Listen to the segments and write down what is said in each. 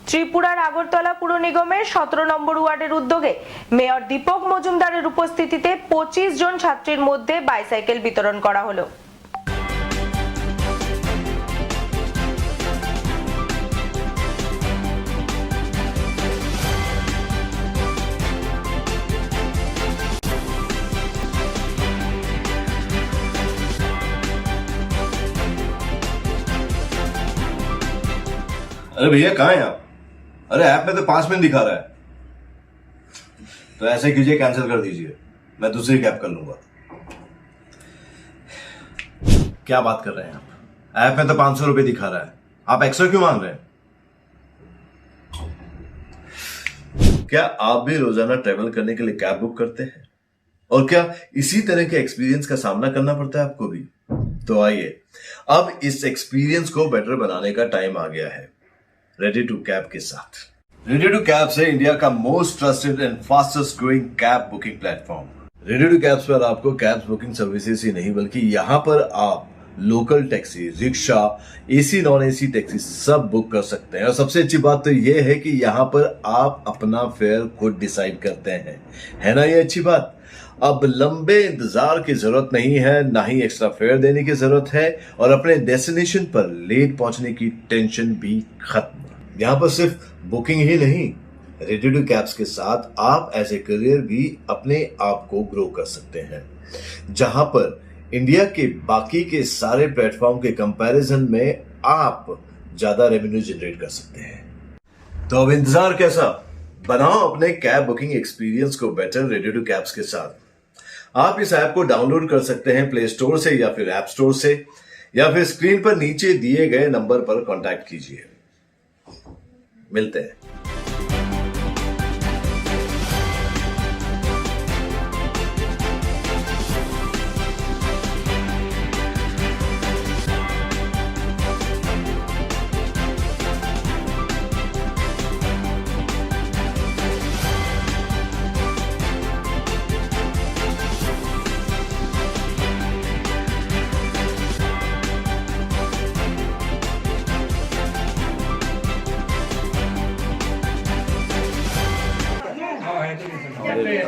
ত্রিপুরার আগরতলা পুর নিগমের 17 নম্বর ওয়ার্ডের উদ্যোগে মেয়র দীপক মজুমদারের উপস্থিতিতে 25 জন ছাত্রীর মধ্যে বাইসাইকেল বিতরণ করা হলো। अरे भैया कहाँ हैं आप? अरे ऐप में तो 5 मिनट दिखा रहा है। तो ऐसे कीजिए, कैंसिल कर दीजिए, मैं दूसरी कैब कर लूंगा। क्या बात कर रहे हैं आप? ऐप में तो 500 रुपए दिखा रहा है, आप एक्स्ट्रा क्यों मांग रहे हैं? क्या आप भी रोजाना ट्रेवल करने के लिए कैब बुक करते हैं? और क्या इसी तरह के एक्सपीरियंस का सामना करना पड़ता है आपको भी? तो आइए, अब इस एक्सपीरियंस को बेटर बनाने का टाइम आ गया है रेडी टू कैब के साथ। रेडी टू कैब से इंडिया का most trusted and fastest growing cab booking platform. Ready to cabs पर आपको कैब बुकिंग सर्विसेज ही नहीं बल्कि यहाँ पर आप local taxi, rickshaw, AC non AC taxi सब बुक कर सकते हैं। और सबसे अच्छी बात तो ये है कि यहाँ पर आप अपना फेयर खुद डिसाइड करते हैं, है ना ये अच्छी बात। अब लंबे इंतजार की जरूरत नहीं है, ना ही एक्स्ट्रा फेयर देने की जरूरत है, और अपने डेस्टिनेशन पर लेट पहुंचने की टेंशन भी खत्म। यहाँ पर सिर्फ बुकिंग ही नहीं, रेडी टू कैब्स के साथ आप एज ए करियर भी अपने आप को ग्रो कर सकते हैं, जहां पर इंडिया के बाकी के सारे प्लेटफॉर्म के कंपैरिजन में आप ज्यादा रेवेन्यू जनरेट कर सकते हैं। तो अब इंतजार कैसा, बनाओ अपने कैब बुकिंग एक्सपीरियंस को बेटर रेडी टू कैब्स के साथ। आप इस ऐप को डाउनलोड कर सकते हैं प्ले स्टोर से या फिर ऐप स्टोर से, या फिर स्क्रीन पर नीचे दिए गए नंबर पर कॉन्टैक्ट कीजिए। मिलते हैं।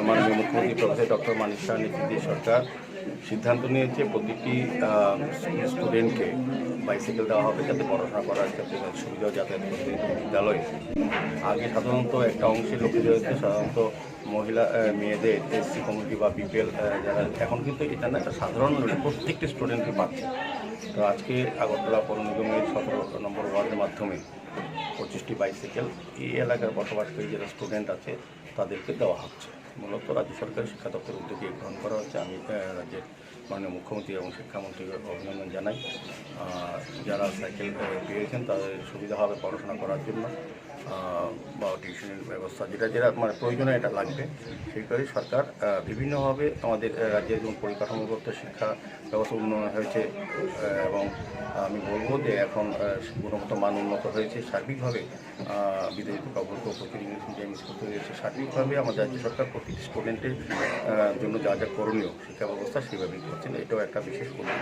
মাননীয় মুখ্যমন্ত্রী প্রফেসর ডক্টর মানিক সাহার নেতৃত্বে সরকার সিদ্ধান্ত নিয়েছে প্রতিটি স্টুডেন্টকে বাইসাইকেল দেওয়া হবে, যাতে পড়াশোনা করার ক্ষেত্রে সুবিধা যাতায়াত করতে বিদ্যালয়ে। আগে সাধারণত একটা অংশের লোকেদের হচ্ছে সাধারণত মহিলা মেয়েদের এসসি কমিউনিটি বা বিপিএল যারা, এখন কিন্তু এটা না, একটা সাধারণ প্রত্যেকটি স্টুডেন্টকে পাচ্ছে। তো আজকে আগরতলা পৌর নিগমের 17 নম্বর ওয়ার্ডের মাধ্যমে 25টি বাইসাইকেল এই এলাকার বসবাসকারী যারা স্টুডেন্ট আছে তাদেরকে দেওয়া হচ্ছে। মূলত রাজ্য সরকারের শিক্ষা দপ্তরের উদ্যোগে গ্রহণ করা হচ্ছে। আমি রাজ্যের মাননীয় মুখ্যমন্ত্রী এবং শিক্ষামন্ত্রীকে অভিনন্দন জানাই। যারা সাইকেল পেয়েছেন তাদের সুবিধা হবে পড়াশোনা করার জন্য, বা টিউশনের ব্যবস্থা যেটা মানে প্রয়োজনে এটা লাগবে। সেই করে সরকার বিভিন্নভাবে আমাদের রাজ্যের যেমন পরিকাঠামোগত শিক্ষা ব্যবস্থা উন্নয়ন হয়েছে, এবং আমি বলবো যে এখন গুণগত মান উন্নত হয়েছে সার্বিকভাবে। বিদেশি প্রকল্প প্রচুর ইংলিশ মিডিয়াম স্কুল তৈরি হয়েছে। সার্বিকভাবে আমাদের রাজ্য সরকার প্রতিটি স্টুডেন্টের জন্য যা যা করণীয় শিক্ষা ব্যবস্থা সেভাবেই করছেন। এটাও একটা বিশেষ উল্লেখ।